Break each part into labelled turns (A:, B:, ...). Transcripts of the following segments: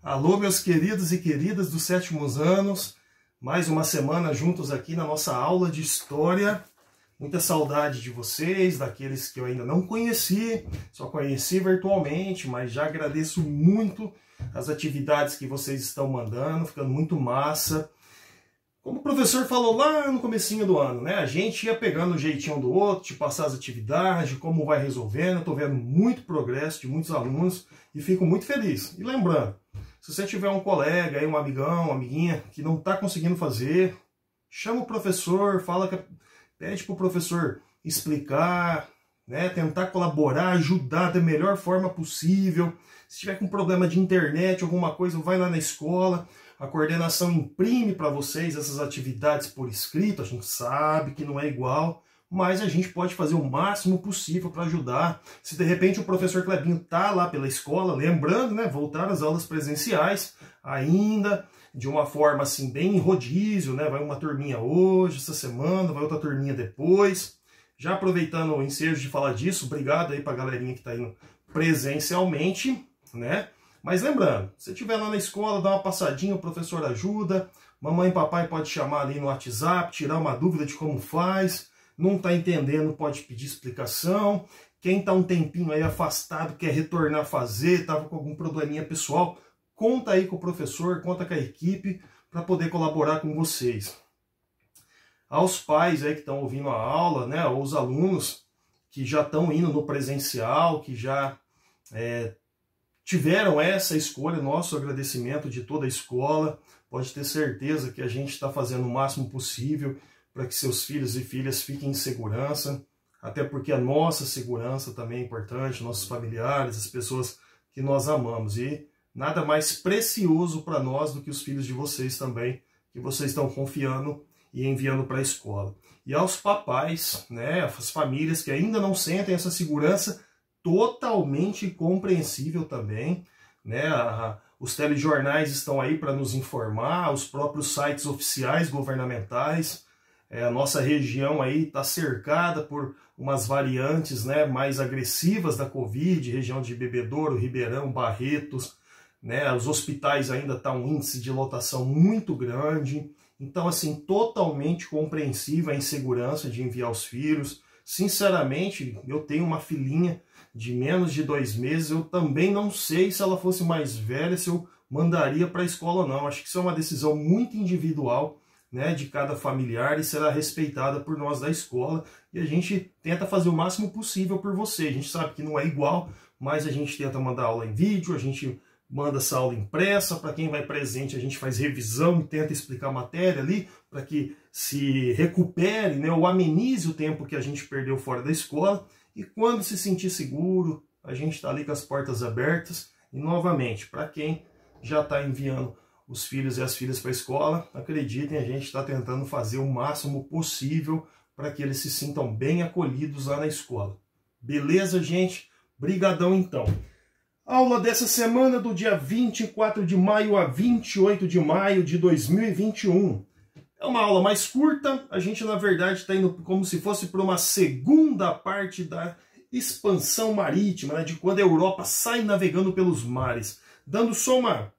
A: Alô, meus queridos e queridas dos sétimos anos, mais uma semana juntos aqui na nossa aula de História. Muita saudade de vocês, daqueles que eu ainda não conheci, só conheci virtualmente, mas já agradeço muito as atividades que vocês estão mandando, ficando muito massa. Como o professor falou lá no comecinho do ano, né? A gente ia pegando o jeitinho do outro, de passar as atividades, de como vai resolvendo. Eu estou vendo muito progresso de muitos alunos e fico muito feliz. E lembrando, se você tiver um colega, aí, um amigão, uma amiguinha que não está conseguindo fazer, chama o professor, pede para o professor explicar, né? Tentar colaborar, ajudar da melhor forma possível. Se tiver com problema de internet, alguma coisa, vai lá na escola. A coordenação imprime para vocês essas atividades por escrito. A gente sabe que não é igual, mas a gente pode fazer o máximo possível para ajudar. Se de repente o professor Clebinho está lá pela escola, lembrando, né, voltar às aulas presenciais, ainda de uma forma assim bem rodízio, né, vai uma turminha hoje, essa semana, vai outra turminha depois. Já aproveitando o ensejo de falar disso, obrigado aí para a galerinha que está indo presencialmente, né? Mas lembrando, se estiver lá na escola, dá uma passadinha, o professor ajuda, mamãe e papai pode chamar ali no WhatsApp, tirar uma dúvida de como faz, não está entendendo, pode pedir explicação, quem está um tempinho aí afastado, quer retornar a fazer, estava com algum probleminha pessoal, conta aí com o professor, conta com a equipe para poder colaborar com vocês. Aos pais aí que estão ouvindo a aula, né, ou os alunos que já estão indo no presencial, que já tiveram essa escolha, nosso agradecimento de toda a escola. Pode ter certeza que a gente está fazendo o máximo possível para que seus filhos e filhas fiquem em segurança, até porque a nossa segurança também é importante, nossos familiares, as pessoas que nós amamos. E nada mais precioso para nós do que os filhos de vocês também, que vocês estão confiando e enviando para a escola. E aos papais, né, as famílias que ainda não sentem essa segurança, totalmente compreensível também, né? Os telejornais estão aí para nos informar, os próprios sites oficiais governamentais. A nossa região aí está cercada por umas variantes, né, mais agressivas da Covid, região de Bebedouro, Ribeirão, Barretos, né? Os hospitais ainda estão um índice de lotação muito grande. Então, assim, totalmente compreensível a insegurança de enviar os filhos. Sinceramente, eu tenho uma filhinha de menos de 2 meses, eu também não sei se ela fosse mais velha, se eu mandaria para a escola ou não. Acho que isso é uma decisão muito individual, né, de cada familiar e será respeitada por nós da escola. E a gente tenta fazer o máximo possível por você. A gente sabe que não é igual, mas a gente tenta mandar aula em vídeo, a gente manda essa aula impressa. Para quem vai presente, a gente faz revisão e tenta explicar a matéria ali, para que se recupere, né, ou amenize o tempo que a gente perdeu fora da escola. E quando se sentir seguro, a gente está ali com as portas abertas. E novamente, para quem já está enviando os filhos e as filhas para a escola, acreditem, a gente está tentando fazer o máximo possível para que eles se sintam bem acolhidos lá na escola. Beleza, gente? Brigadão então. Aula dessa semana do dia 24 de maio a 28 de maio de 2021. É uma aula mais curta, a gente na verdade está indo como se fosse para uma segunda parte da expansão marítima, né, de quando a Europa sai navegando pelos mares. Dando só uma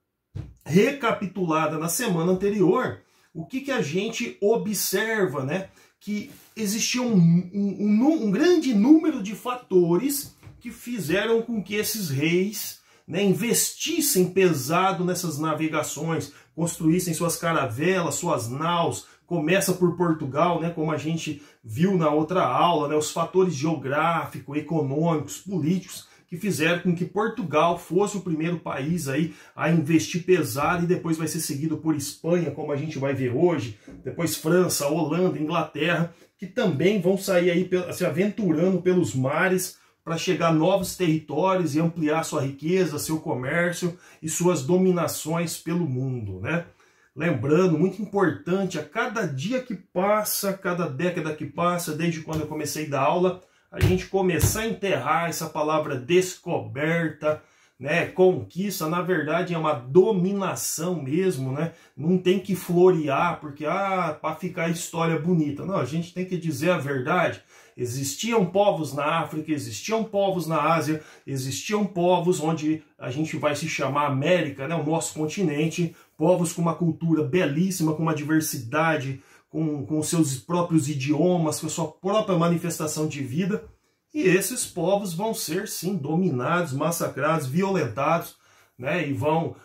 A: recapitulada na semana anterior, o que a gente observa, né, que existia um grande número de fatores que fizeram com que esses reis, né, investissem pesado nessas navegações, construíssem suas caravelas, suas naus. Começa por Portugal, né, como a gente viu na outra aula, né, os fatores geográficos, econômicos, políticos que fizeram com que Portugal fosse o primeiro país aí a investir pesado, e depois vai ser seguido por Espanha, como a gente vai ver hoje, depois França, Holanda, Inglaterra, que também vão sair aí se aventurando pelos mares para chegar a novos territórios e ampliar sua riqueza, seu comércio e suas dominações pelo mundo, né? Lembrando, muito importante, a cada dia que passa, cada década que passa, desde quando eu comecei a dar aula, a gente começar a enterrar essa palavra descoberta, né? Conquista, na verdade, é uma dominação mesmo, né? Não tem que florear, porque, para ficar a história bonita. Não, a gente tem que dizer a verdade. Existiam povos na África, existiam povos na Ásia, existiam povos onde a gente vai se chamar América, né, o nosso continente, povos com uma cultura belíssima, com uma diversidade, com seus próprios idiomas, com a sua própria manifestação de vida. E esses povos vão ser, sim, dominados, massacrados, violentados, né, e vão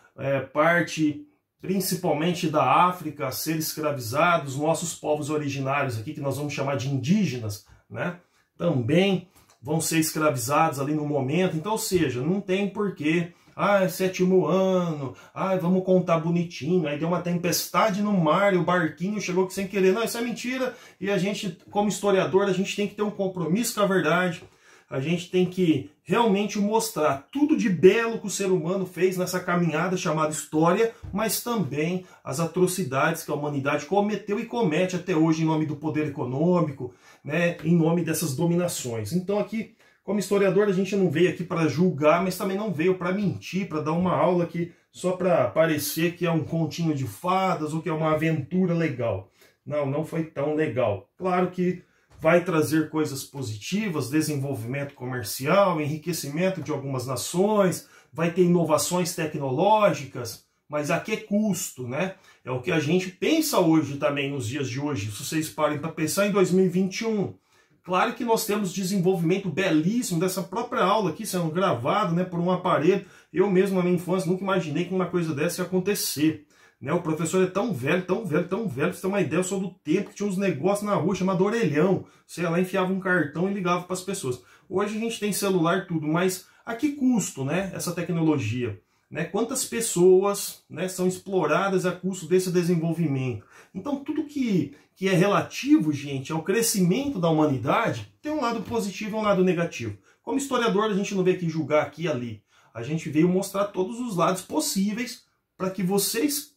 A: parte principalmente da África a ser escravizados. Nossos povos originários aqui, que nós vamos chamar de indígenas, né, também vão ser escravizados ali no momento. Então, ou seja, não tem porquê, é 7º ano, vamos contar bonitinho, aí deu uma tempestade no mar e o barquinho chegou sem querer. Não, isso é mentira, e a gente, como historiador, a gente tem que ter um compromisso com a verdade. A gente tem que realmente mostrar tudo de belo que o ser humano fez nessa caminhada chamada história, mas também as atrocidades que a humanidade cometeu e comete até hoje em nome do poder econômico, né, em nome dessas dominações. Então aqui, como historiador, a gente não veio aqui para julgar, mas também não veio para mentir, para dar uma aula aqui só para parecer que é um continho de fadas ou que é uma aventura legal. Não, não foi tão legal. Claro que vai trazer coisas positivas, desenvolvimento comercial, enriquecimento de algumas nações, vai ter inovações tecnológicas, mas a que custo, né? É o que a gente pensa hoje também, nos dias de hoje. Se vocês parem para pensar em 2021, claro que nós temos desenvolvimento belíssimo dessa própria aula aqui, sendo gravado, né, por um aparelho. Eu mesmo, na minha infância, nunca imaginei que uma coisa dessa ia acontecer. Né, o professor é tão velho, tão velho, tão velho, pra você ter uma ideia, eu sou do tempo que tinha uns negócios na rua chamado orelhão. Você ia lá, enfiava um cartão e ligava para as pessoas. Hoje a gente tem celular, tudo, mas a que custo, né, essa tecnologia? Né, quantas pessoas, né, são exploradas a custo desse desenvolvimento? Então tudo que é relativo, gente, ao crescimento da humanidade, tem um lado positivo e um lado negativo. Como historiador, a gente não veio aqui julgar aqui e ali. A gente veio mostrar todos os lados possíveis para que vocês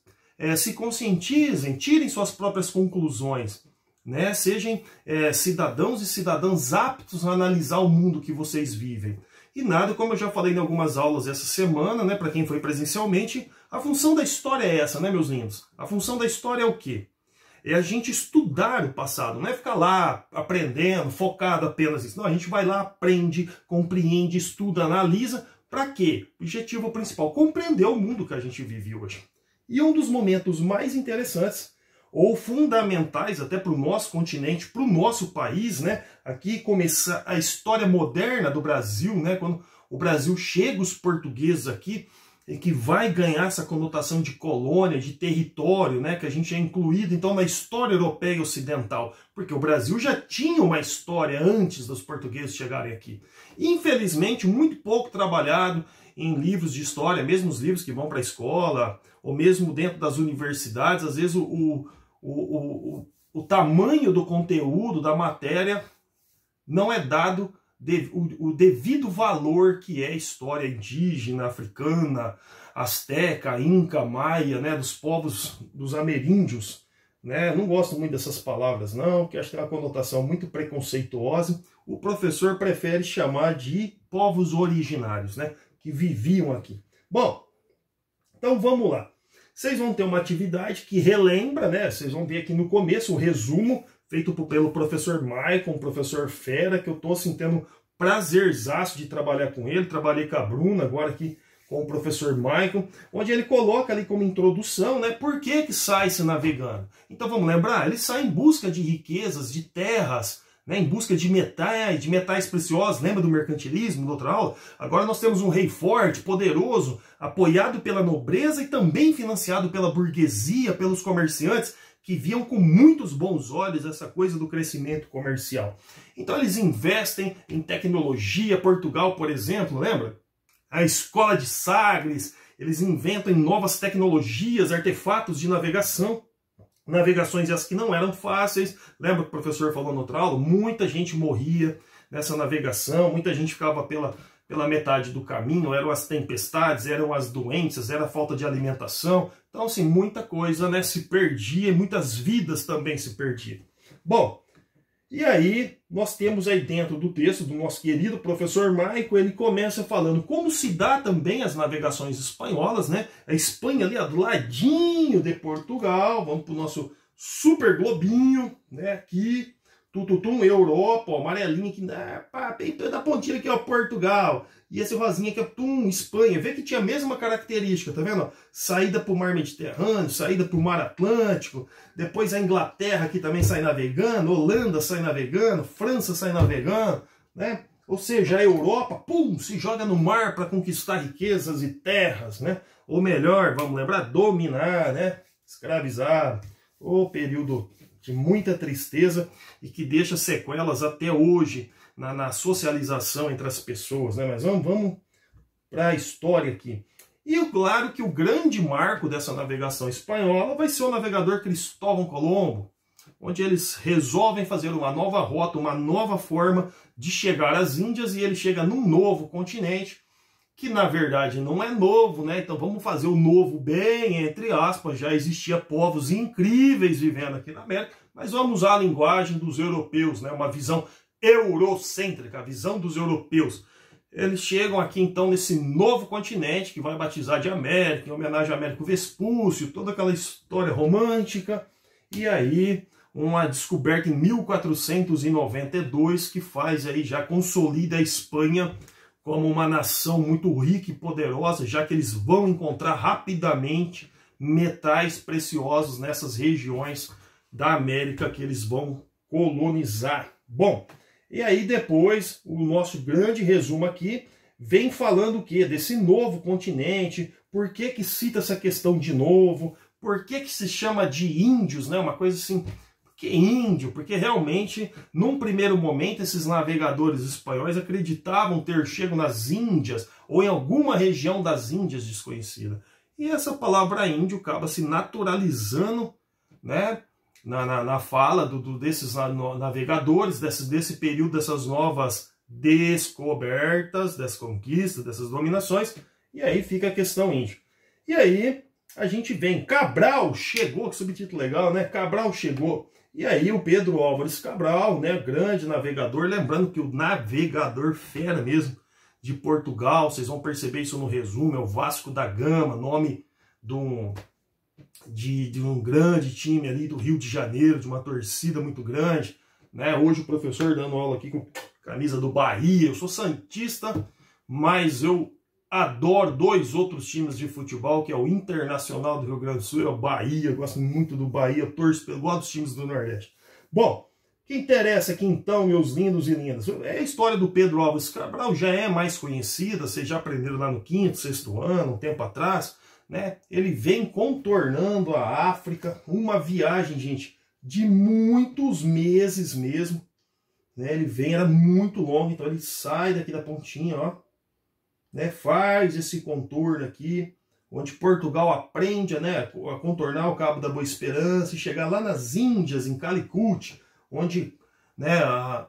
A: se conscientizem, tirem suas próprias conclusões, né? Sejam cidadãos e cidadãs aptos a analisar o mundo que vocês vivem. E nada, como eu já falei em algumas aulas essa semana, né, para quem foi presencialmente, a função da história é essa, né, meus lindos? A função da história é o quê? É a gente estudar o passado, não é ficar lá aprendendo, focado apenas nisso. Não, a gente vai lá, aprende, compreende, estuda, analisa. Para quê? O objetivo principal, compreender o mundo que a gente vive hoje. E um dos momentos mais interessantes, ou fundamentais até para o nosso continente, para o nosso país, né? Aqui começa a história moderna do Brasil, né? Quando o Brasil chega, os portugueses aqui, e que vai ganhar essa conotação de colônia, de território, né? Que a gente é incluído, então, na história europeia e ocidental. Porque o Brasil já tinha uma história antes dos portugueses chegarem aqui. Infelizmente, muito pouco trabalhado em livros de história, mesmo os livros que vão para a escola, ou mesmo dentro das universidades, às vezes o tamanho do conteúdo, da matéria, não é dado o devido valor que é a história indígena, africana, asteca, inca, maia, né, dos povos dos ameríndios. Né? Não gosto muito dessas palavras, não, porque acho que tem uma conotação muito preconceituosa. O professor prefere chamar de povos originários, né, que viviam aqui. Bom, então vamos lá. Vocês vão ter uma atividade que relembra, né? Vocês vão ver aqui no começo o resumo feito pelo professor Maicon, professor fera, que eu estou assim, tendo prazerzaço de trabalhar com ele. Trabalhei com a Bruna, agora aqui com o professor Maicon, onde ele coloca ali como introdução, né? Por que sai se navegando? Então vamos lembrar, ele sai em busca de riquezas, de terras, né, em busca de metais preciosos. Lembra do mercantilismo, da outra aula? Agora nós temos um rei forte, poderoso, apoiado pela nobreza e também financiado pela burguesia, pelos comerciantes, que viam com muitos bons olhos essa coisa do crescimento comercial. Então eles investem em tecnologia. Portugal, por exemplo, lembra? A escola de Sagres, eles inventam em novas tecnologias, artefatos de navegação. Navegações essas que não eram fáceis. Lembra que o professor falou na outra aula? Muita gente morria nessa navegação, muita gente ficava pela metade do caminho, eram as tempestades, eram as doenças, era a falta de alimentação. Então, assim, muita coisa, né, se perdia e muitas vidas também se perdiam. Bom, e aí nós temos aí dentro do texto do nosso querido professor Maicon, ele começa falando como se dá também as navegações espanholas, né? A Espanha ali do ladinho de Portugal, vamos para o nosso super globinho, né? Aqui, tututum, Europa, ó, amarelinho aqui, bem da pontinha aqui, ó, Portugal. E esse rosinha aqui, ó, Espanha. Vê que tinha a mesma característica, tá vendo? Ó, saída para o mar Mediterrâneo, saída para o mar Atlântico. Depois a Inglaterra aqui também sai navegando, Holanda sai navegando, França sai navegando, né? Ou seja, a Europa, se joga no mar para conquistar riquezas e terras, né? Ou melhor, vamos lembrar, dominar, né? Escravizar. O período de muita tristeza e que deixa sequelas até hoje na socialização entre as pessoas, né? Mas vamos para a história aqui. E claro que o grande marco dessa navegação espanhola vai ser o navegador Cristóvão Colombo, onde eles resolvem fazer uma nova rota, uma nova forma de chegar às Índias, e ele chega num novo continente, que na verdade não é novo, né? Então vamos fazer o novo bem, entre aspas, já existia povos incríveis vivendo aqui na América, mas vamos usar a linguagem dos europeus, né? Uma visão eurocêntrica, a visão dos europeus. Eles chegam aqui então nesse novo continente, que vai batizar de América, em homenagem a Américo Vespúcio, toda aquela história romântica, e aí uma descoberta em 1492 que faz aí, já consolida a Espanha como uma nação muito rica e poderosa, já que eles vão encontrar rapidamente metais preciosos nessas regiões da América que eles vão colonizar. Bom, e aí depois o nosso grande resumo aqui vem falando o quê? Desse novo continente, por que cita essa questão de novo, por que se chama de índios, né? Uma coisa assim, que índio, porque realmente, num primeiro momento, esses navegadores espanhóis acreditavam ter chego nas Índias, ou em alguma região das Índias desconhecida. E essa palavra índio acaba se naturalizando, né, na fala desses navegadores, desse período, dessas novas descobertas, dessas conquistas, dessas dominações, e aí fica a questão índio. E aí a gente vem, Cabral chegou, que subtítulo legal, né? Cabral chegou. E aí o Pedro Álvares Cabral, né, grande navegador, lembrando que o navegador fera mesmo de Portugal, vocês vão perceber isso no resumo, é o Vasco da Gama, nome de um grande time ali do Rio de Janeiro, de uma torcida muito grande, né? Hoje o professor dando aula aqui com camisa do Bahia, eu sou santista, mas eu adoro dois outros times de futebol, que é o Internacional do Rio Grande do Sul e o Bahia. Eu gosto muito do Bahia, torço pelo lado dos times do Nordeste. Bom, o que interessa aqui então, meus lindos e lindas, é a história do Pedro Álvares Cabral, já é mais conhecida, vocês já aprenderam lá no 5º, 6º ano, um tempo atrás, né? Ele vem contornando a África, uma viagem, gente, de muitos meses mesmo, né? Ele vem, era muito longo, então ele sai daqui da pontinha, ó, né, faz esse contorno aqui, onde Portugal aprende, né, a contornar o Cabo da Boa Esperança e chegar lá nas Índias, em Calicut, onde, né,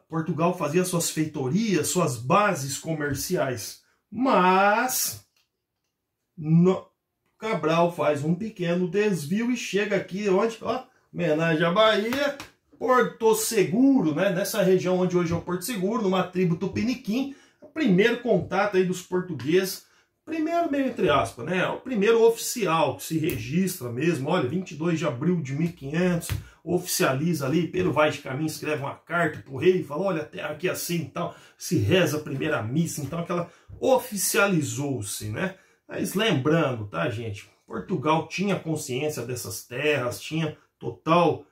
A: Portugal fazia suas feitorias, suas bases comerciais. Mas Cabral faz um pequeno desvio e chega aqui, onde, ó, homenagem à Bahia, Porto Seguro, né, nessa região onde hoje é o Porto Seguro, numa tribo tupiniquim. Primeiro contato aí dos portugueses, primeiro meio entre aspas, né? O primeiro oficial que se registra mesmo, olha, 22 de abril de 1500, oficializa ali, Pedro vai de caminho, escreve uma carta pro rei, fala, olha, a terra aqui é assim e tal, se reza a primeira missa, então aquela oficializou-se, né? Mas lembrando, tá, gente, Portugal tinha consciência dessas terras, tinha total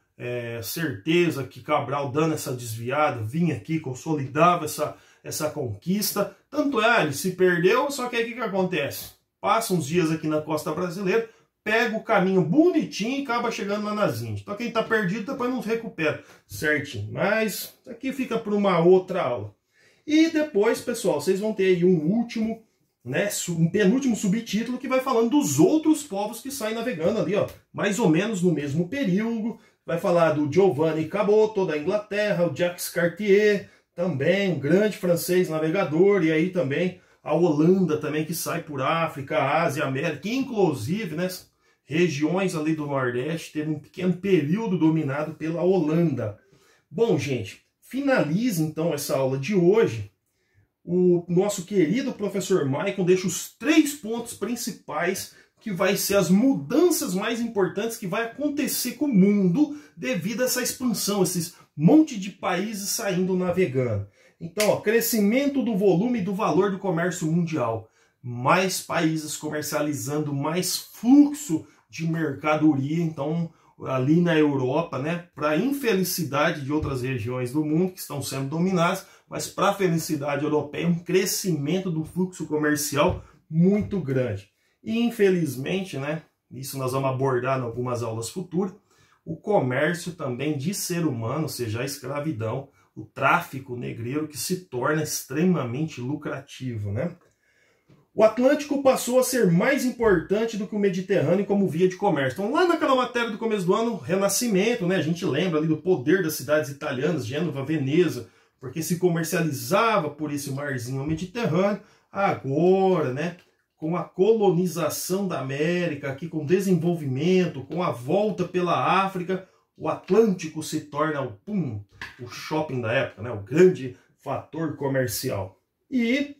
A: certeza que Cabral, dando essa desviada, vinha aqui, consolidava essa conquista, tanto ele se perdeu, só que aí o que acontece? Passa uns dias aqui na costa brasileira, pega o caminho bonitinho e acaba chegando lá nas Índias. Então quem está perdido depois não recupera certinho, mas aqui fica para uma outra aula. E depois, pessoal, vocês vão ter aí um último, né, um penúltimo subtítulo que vai falando dos outros povos que saem navegando ali, ó, mais ou menos no mesmo período. Vai falar do Giovanni Caboto, da Inglaterra, o Jacques Cartier, também um grande francês navegador, e aí também a Holanda também, que sai por África, Ásia, América, inclusive, né, regiões ali do Nordeste, teve um pequeno período dominado pela Holanda. Bom, gente, finaliza então essa aula de hoje. O nosso querido professor Maicon deixa os 3 pontos principais que vai ser as mudanças mais importantes que vai acontecer com o mundo devido a essa expansão, esses monte de países saindo navegando. Então, ó, crescimento do volume e do valor do comércio mundial. Mais países comercializando, mais fluxo de mercadoria. Então, ali na Europa, né, para infelicidade de outras regiões do mundo que estão sendo dominadas, mas para a felicidade europeia, um crescimento do fluxo comercial muito grande. E infelizmente, né, isso nós vamos abordar em algumas aulas futuras, o comércio também de ser humano, ou seja, a escravidão, o tráfico negreiro, que se torna extremamente lucrativo, né? O Atlântico passou a ser mais importante do que o Mediterrâneo como via de comércio. Então, lá naquela matéria do começo do ano, Renascimento, né? A gente lembra ali do poder das cidades italianas, Gênova, Veneza, porque se comercializava por esse marzinho Mediterrâneo. Agora, né, com a colonização da América, aqui com o desenvolvimento, com a volta pela África, o Atlântico se torna o shopping da época, né, o grande fator comercial. E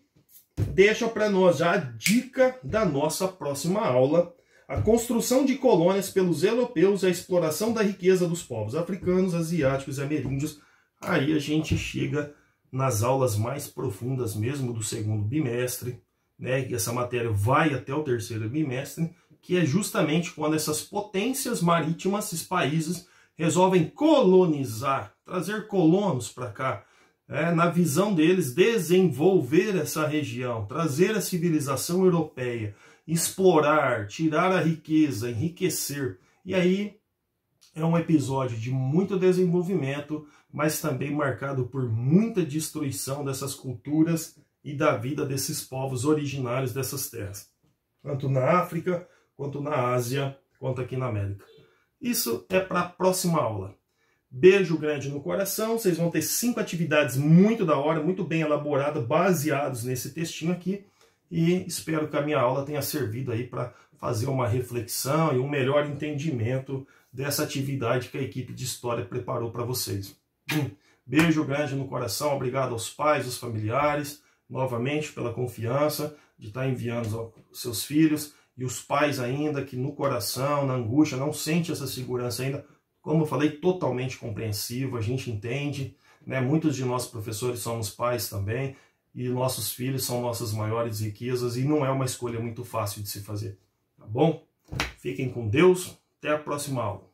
A: deixa para nós já a dica da nossa próxima aula, a construção de colônias pelos europeus e a exploração da riqueza dos povos africanos, asiáticos e ameríndios. Aí a gente chega nas aulas mais profundas mesmo do segundo bimestre, né, que essa matéria vai até o terceiro bimestre, que é justamente quando essas potências marítimas, esses países, resolvem colonizar, trazer colonos para cá, na visão deles, desenvolver essa região, trazer a civilização europeia, explorar, tirar a riqueza, enriquecer. E aí é um episódio de muito desenvolvimento, mas também marcado por muita destruição dessas culturas e da vida desses povos originários dessas terras, tanto na África, quanto na Ásia, quanto aqui na América. Isso é para a próxima aula. Beijo grande no coração, vocês vão ter 5 atividades muito da hora, muito bem elaboradas, baseados nesse textinho aqui, e espero que a minha aula tenha servido aí para fazer uma reflexão e um melhor entendimento dessa atividade que a equipe de História preparou para vocês. Beijo grande no coração, obrigado aos pais, aos familiares, novamente pela confiança de estar enviando os seus filhos, e os pais ainda que no coração, na angústia, não sente essa segurança ainda. Como eu falei, totalmente compreensivo, a gente entende, né? Muitos de nós professores somos pais também, e nossos filhos são nossas maiores riquezas, e não é uma escolha muito fácil de se fazer, tá bom? Fiquem com Deus, até a próxima aula.